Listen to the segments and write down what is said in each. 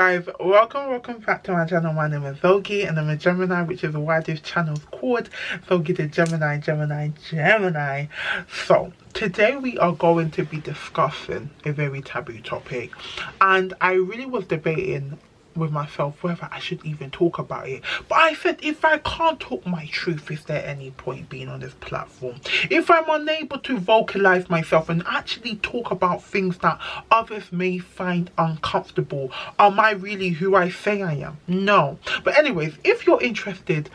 guys, welcome back to my channel. My name is Zogie and I'm a Gemini, which is why this channel is called Zogie the Gemini. So today we are going to be discussing a very taboo topic, and I really was debating with myself whether I should even talk about it. But I said, if I can't talk my truth, is there any point being on this platform? If I'm unable to vocalize myself and actually talk about things that others may find uncomfortable, am I really who I say I am? No. But anyways, if you're interested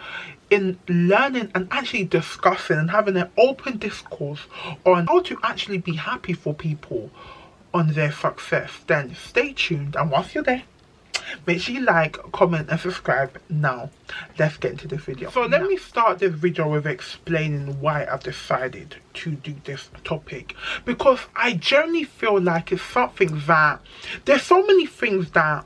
in learning and actually discussing and having an open discourse on how to actually be happy for people on their success, then stay tuned. And whilst you're there, make sure you like, comment and subscribe. Now let's get into this video. So let me start this video with explaining why I've decided to do this topic, because I generally feel like it's something that there's so many things that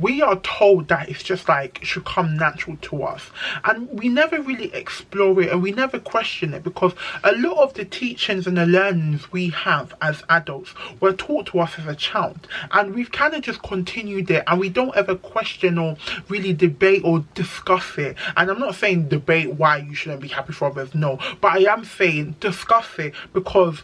we are told that it's just like should come natural to us, and we never really explore it and we never question it, because a lot of the teachings and the learnings we have as adults were taught to us as a child, and we've kind of just continued it and we don't ever question or really debate or discuss it. And I'm not saying debate why you shouldn't be happy for others, no, but I am saying discuss it, because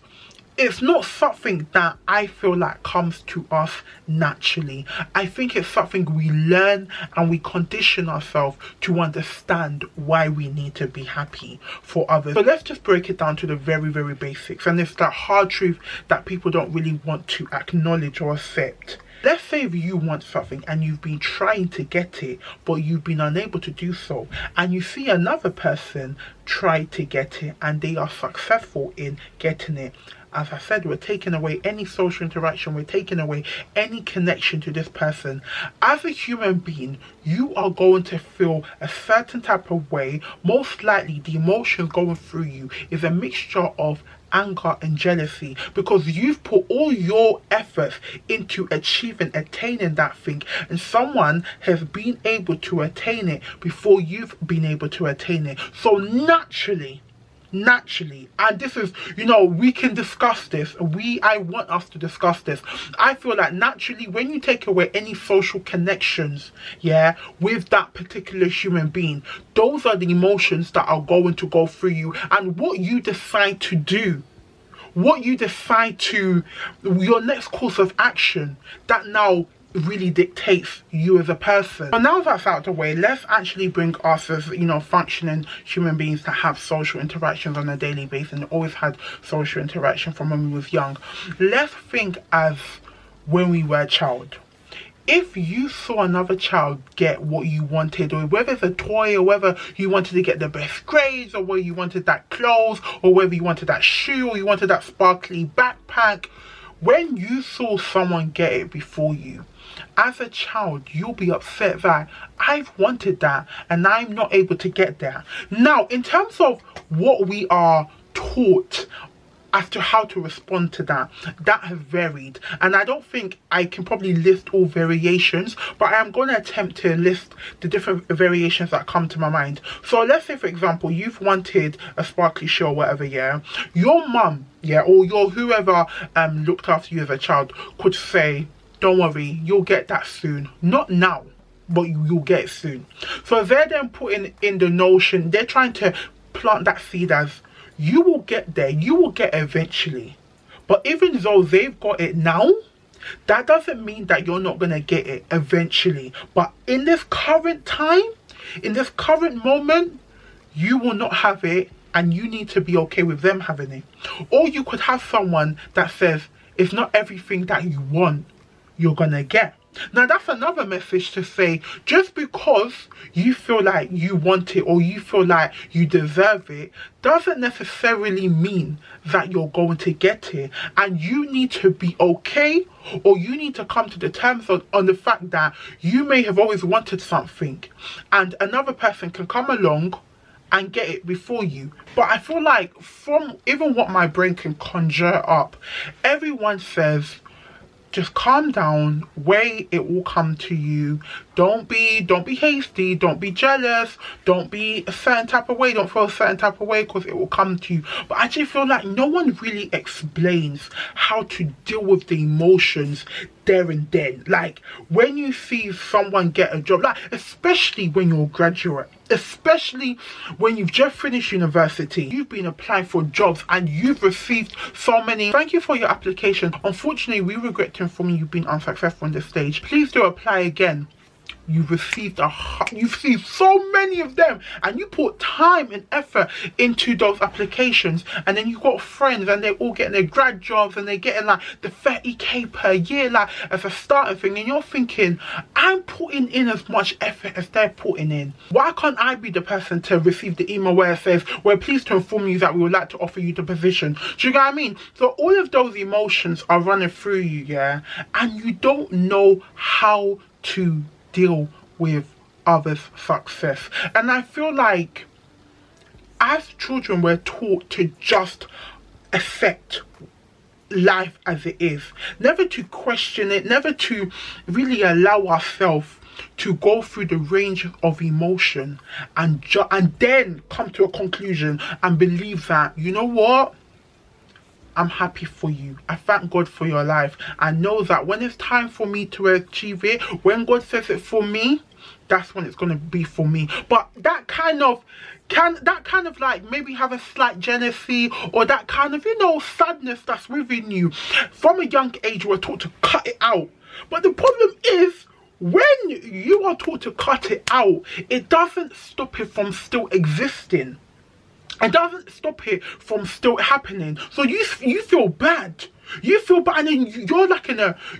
it's not something that I feel like comes to us naturally. I think it's something we learn and we condition ourselves to understand why we need to be happy for others. So let's just break it down to the very basics, and it's that hard truth that people don't really want to acknowledge or accept. Let's say if you want something and you've been trying to get it, but you've been unable to do so, and you see another person try to get it and they are successful in getting it. As I said, we're taking away any social interaction, we're taking away any connection to this person. As a human being, you are going to feel a certain type of way. Most likely the emotions going through you is a mixture of anger and jealousy, because you've put all your efforts into attaining that thing, and someone has been able to attain it before you've been able to attain it. So naturally, and this is, we can discuss this, I want us to discuss this. I feel like naturally, when you take away any social connections, with that particular human being, those are the emotions that are going to go through you, and what you decide to do, your next course of action, that now really dictates you as a person. So now that's out of the way, let's actually bring us as functioning human beings that have social interactions on a daily basis and always had social interaction from when we was young. Let's think as when we were a child. If you saw another child get what you wanted, or whether it's a toy, or whether you wanted to get the best grades, or whether you wanted that clothes, or whether you wanted that shoe, or you wanted that sparkly backpack, when you saw someone get it before you, as a child, you'll be upset that I've wanted that and I'm not able to get that. Now, in terms of what we are taught as to how to respond to that has varied, and I don't think I can probably list all variations, but I am going to attempt to list the different variations that come to my mind. So let's say, for example, you've wanted a sparkly shoe or whatever, your mum, or your whoever looked after you as a child could say, don't worry, you'll get that soon. Not now, but you'll get it soon. So they're then putting in the notion, they're trying to plant that seed as, you will get there, you will get eventually. But even though they've got it now, that doesn't mean that you're not going to get it eventually. But in this current time, in this current moment, you will not have it, and you need to be okay with them having it. Or you could have someone that says, it's not everything that you want you're gonna get. Now that's another message to say, just because you feel like you want it or you feel like you deserve it doesn't necessarily mean that you're going to get it, and you need to be okay, or you need to come to the terms on the fact that you may have always wanted something and another person can come along and get it before you. But I feel like from even what my brain can conjure up, everyone says, just calm down, wait, it will come to you. Don't be hasty, don't be jealous, don't be a certain type of way, don't feel a certain type of way, because it will come to you. But I just feel like no one really explains how to deal with the emotions there and then. Like when you see someone get a job, like especially when you're a graduate, especially when you've just finished university, you've been applying for jobs and you've received so many. Thank you for your application. Unfortunately, we regret to inform you you've been unsuccessful on this stage. Please do apply again. You've received so many of them, and you put time and effort into those applications, and then you've got friends and they're all getting their grad jobs and they're getting like the 30k per year, like as a starting thing, and you're thinking, I'm putting in as much effort as they're putting in. Why can't I be the person to receive the email where it says, we're pleased to inform you that we would like to offer you the position? Do you get what I mean? So all of those emotions are running through you, yeah, and you don't know how to deal with others' success. And I feel like as children we're taught to just accept life as it is, never to question it, never to really allow ourselves to go through the range of emotion and then come to a conclusion and believe that, you know what, I'm happy for you. I thank God for your life. I know that when it's time for me to achieve it, when God says it for me, that's when it's going to be for me. But that kind of like maybe have a slight jealousy, or that kind of, you know, sadness that's within you, from a young age we're taught to cut it out. But the problem is, when you are taught to cut it out, it doesn't stop it from still existing. It doesn't stop it from still happening. So you feel bad. You feel bad, and then you're like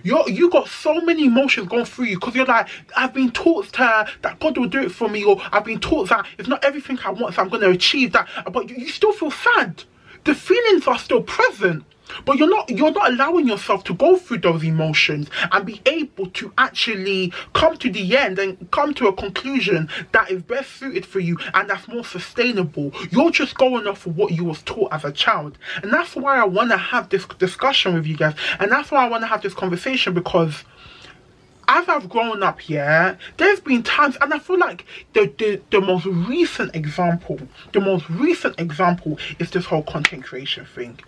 you got so many emotions going through you, because you're like, I've been taught that God will do it for me, or I've been taught that it's not everything I want, so I'm going to achieve that. But you still feel sad. The feelings are still present. But you're not allowing yourself to go through those emotions and be able to actually come to the end and come to a conclusion that is best suited for you and that's more sustainable. You're just going off of what you was taught as a child. And that's why I want to have this discussion with you guys. And that's why I want to have this conversation, because as I've grown up, yeah, there's been times, and I feel like the most recent example is this whole content creation thing.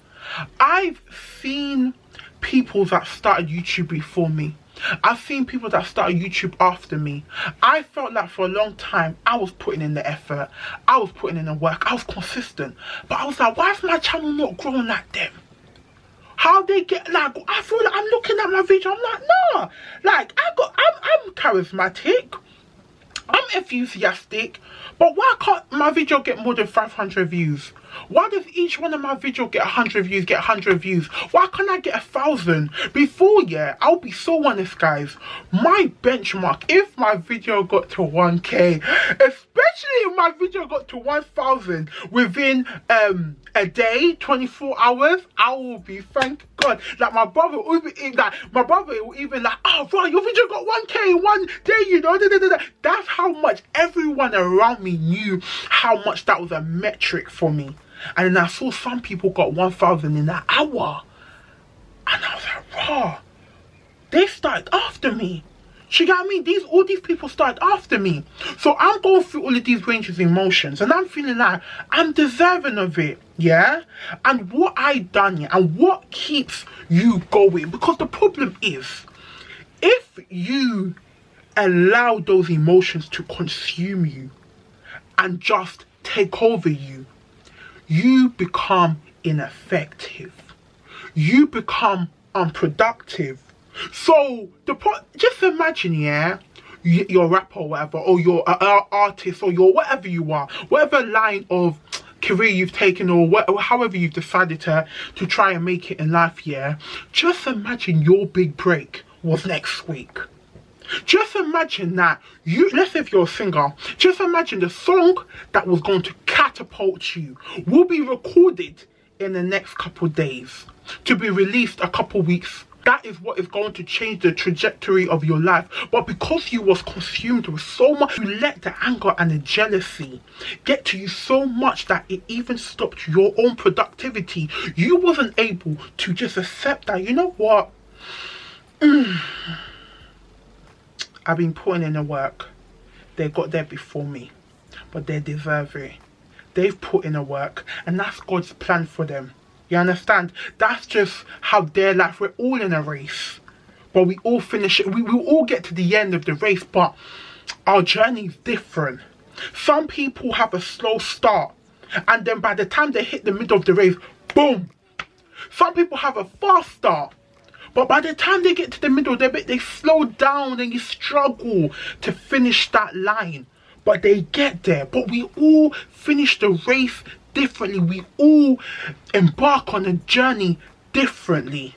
I've seen people that started YouTube before me. I've seen people that started YouTube after me. I felt like for a long time I was putting in the effort, I was putting in the work, I was consistent. But I was like, why is my channel not growing like them? How they get, like, I feel like I'm looking at my video, I'm like, nah, like I'm charismatic, I'm enthusiastic, but why can't my video get more than 500 views? Why does each one of my videos get 100 views, get 100 views? Why can't I get 1,000? Before, yeah, I'll be so honest, guys. My benchmark, if my video got to 1k, especially if my video got to 1,000 within a day, 24 hours, I will be, thank God. Like my brother will even like, oh bro, your video got 1k in one day, you know. That's how much everyone around me knew how much that was a metric for me. And then I saw some people got 1,000 in an hour. And I was like, raw. They started after me. Do you get what I mean? All these people started after me. So I'm going through all of these ranges of emotions. And I'm feeling like I'm deserving of it. Yeah? And what I done, yeah, and what keeps you going. Because the problem is, if you allow those emotions to consume you and just take over you, you become ineffective. You become unproductive. So just imagine, yeah, you're a rapper or whatever, or you're an artist, or you're whatever you are, whatever line of career you've taken, or however you've decided to try and make it in life, yeah. Just imagine your big break was next week. Just imagine that let's say if you're a singer, just imagine the song that was going to catapult you will be recorded in the next couple days to be released a couple weeks. That is what is going to change the trajectory of your life. But because you was consumed with so much, you let the anger and the jealousy get to you so much that it even stopped your own productivity. You wasn't able to just accept that, you know what? I've been putting in the work. They got there before me, but they deserve it. They've put in the work, and that's God's plan for them. You understand? That's just how their life. We're all in a race, but we all finish it. We will all get to the end of the race, but our journey is different. Some people have a slow start, and then by the time they hit the middle of the race, boom. Some people have a fast start, but by the time they get to the middle, they slow down and you struggle to finish that line. But they get there. But we all finish the race differently. We all embark on a journey differently.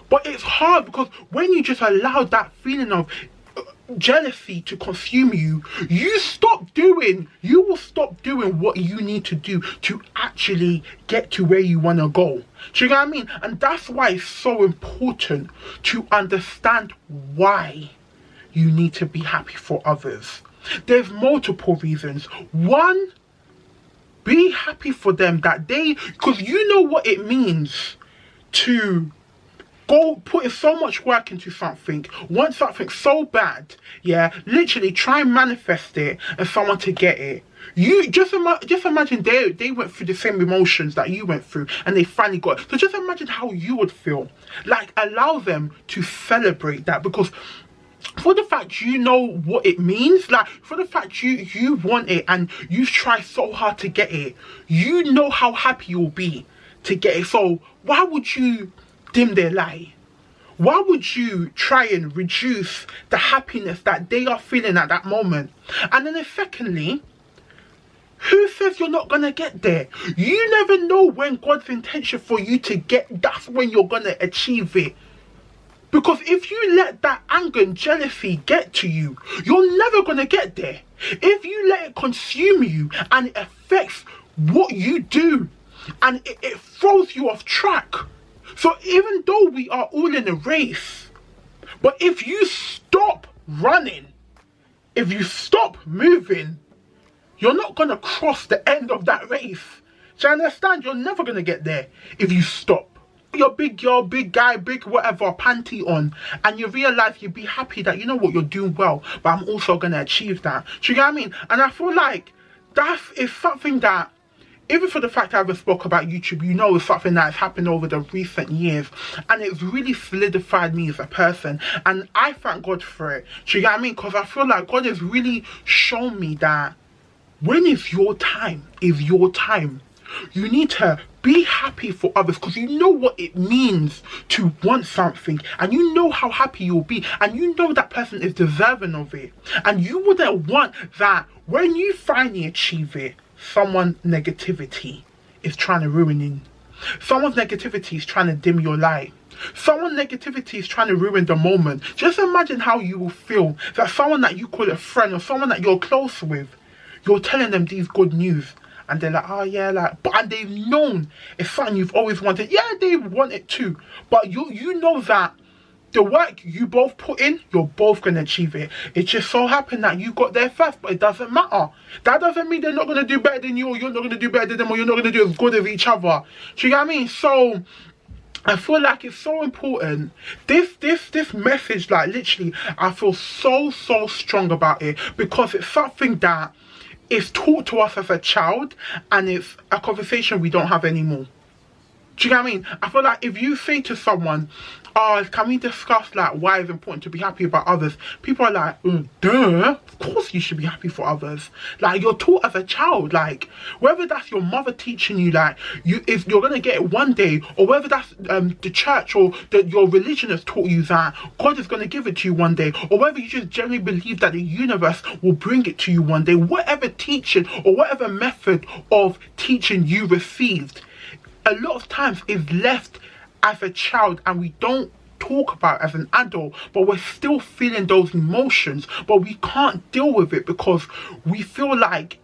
But it's hard because when you just allow that feeling of jealousy to consume you, you will stop doing what you need to do to actually get to where you want to go. Do you know what I mean? And that's why it's so important to understand why you need to be happy for others. There's multiple reasons. One, be happy for them because you know what it means to go putting so much work into something, want something so bad, yeah, literally try and manifest it and someone to get it. You just imagine they went through the same emotions that you went through and they finally got it. So just imagine how you would feel. Like, allow them to celebrate that, because for the fact you know what it means, like for the fact you want it and you've tried so hard to get it, you know how happy you'll be to get it. So why would you dim their light? Why would you try and reduce the happiness that they are feeling at that moment? And then secondly, who says you're not gonna get there? You never know when God's intention for you to get, that's when you're gonna achieve it. Because if you let that anger and jealousy get to you, you're never going to get there. If you let it consume you and it affects what you do and it throws you off track. So even though we are all in a race, but if you stop running, if you stop moving, you're not going to cross the end of that race. Do you understand? You're never going to get there if you stop. Your big girl, big guy, big whatever, panty on, and you realize you'd be happy that, you know what, you're doing well, but I'm also going to achieve that. Do you get what I mean? And I feel like that is something that, even for the fact I ever spoke about YouTube, you know, it's something that has happened over the recent years, and it's really solidified me as a person, and I thank God for it. Do you get what I mean? Because I feel like God has really shown me that when it's your time, is your time. You need to be happy for others, because you know what it means to want something, and you know how happy you'll be, and you know that person is deserving of it, and you wouldn't want that when you finally achieve it, someone's negativity is trying to ruin you. Someone's negativity is trying to dim your light. Someone's negativity is trying to ruin the moment. Just imagine how you will feel that someone that you call a friend or someone that you're close with, you're telling them these good news, and they're like, oh yeah, like, but, and they've known it's something you've always wanted. Yeah, they want it too, but you know that the work you both put in, you're both going to achieve it. It just so happened that you got there first, but it doesn't matter. That doesn't mean they're not going to do better than you, or you're not going to do better than them, or you're not going to do as good as each other. Do you get what I mean? So I feel like it's so important. This message, like, literally, I feel so strong about it, because it's something that is taught to us as a child, and it's a conversation we don't have anymore. Do you get what I mean? I feel like if you say to someone, oh, can we discuss like why it's important to be happy about others? People are like, duh, of course you should be happy for others. Like, you're taught as a child, like, whether that's your mother teaching you, like, if you're gonna get it one day, or whether that's the church or your religion has taught you that God is gonna give it to you one day, or whether you just generally believe that the universe will bring it to you one day, whatever teaching or whatever method of teaching you received, a lot of times is left as a child, and we don't talk about it as an adult, but we're still feeling those emotions, but we can't deal with it because we feel like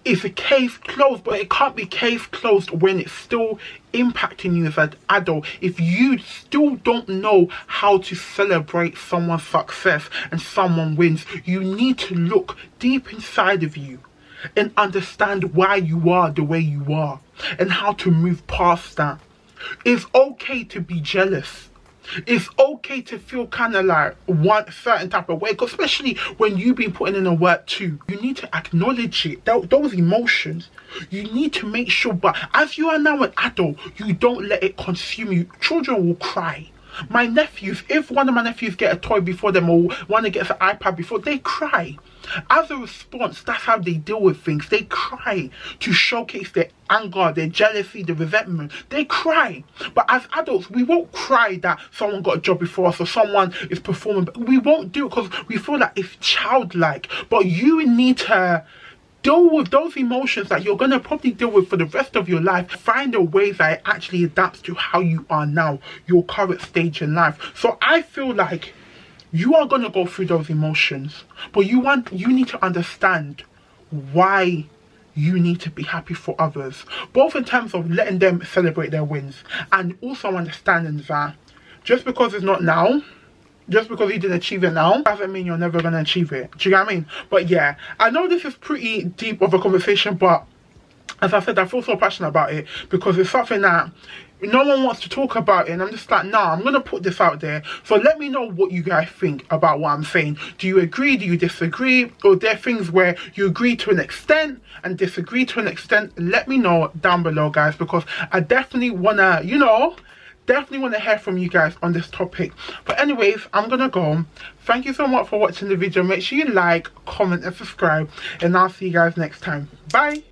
it's a case closed. But it can't be case closed when it's still impacting you as an adult. If you still don't know how to celebrate someone's success and someone wins, you need to look deep inside of you and understand why you are the way you are and how to move past that. It's okay to be jealous. It's okay to feel kind of like one certain type of way, especially when you've been putting in the work too. You need to acknowledge it, those emotions. You need to make sure, but as you are now an adult, you don't let it consume you. Children will cry. My nephews, if one of my nephews get a toy before them or one that gets an iPad before, they cry. As a response, that's how they deal with things. They cry to showcase their anger, their jealousy, their resentment. They cry. But as adults, we won't cry that someone got a job before us or someone is performing. We won't do it because we feel like it's childlike. But you need to deal with those emotions that you're going to probably deal with for the rest of your life. Find a way that it actually adapts to how you are now, your current stage in life. So I feel like you are going to go through those emotions, but you need to understand why you need to be happy for others, both in terms of letting them celebrate their wins and also understanding that just because it's not now, just because you didn't achieve it now, doesn't mean you're never going to achieve it. Do you get what I mean? But yeah, I know this is pretty deep of a conversation, but as I said, I feel so passionate about it because it's something that no one wants to talk about it, and I'm just like, nah, I'm going to put this out there. So let me know what you guys think about what I'm saying. Do you agree? Do you disagree? Or are there things where you agree to an extent and disagree to an extent? Let me know down below, guys, because I definitely want to, definitely want to hear from you guys on this topic. But anyways, I'm gonna go. Thank you so much for watching the video. Make sure you like, comment and subscribe, and I'll see you guys next time. Bye.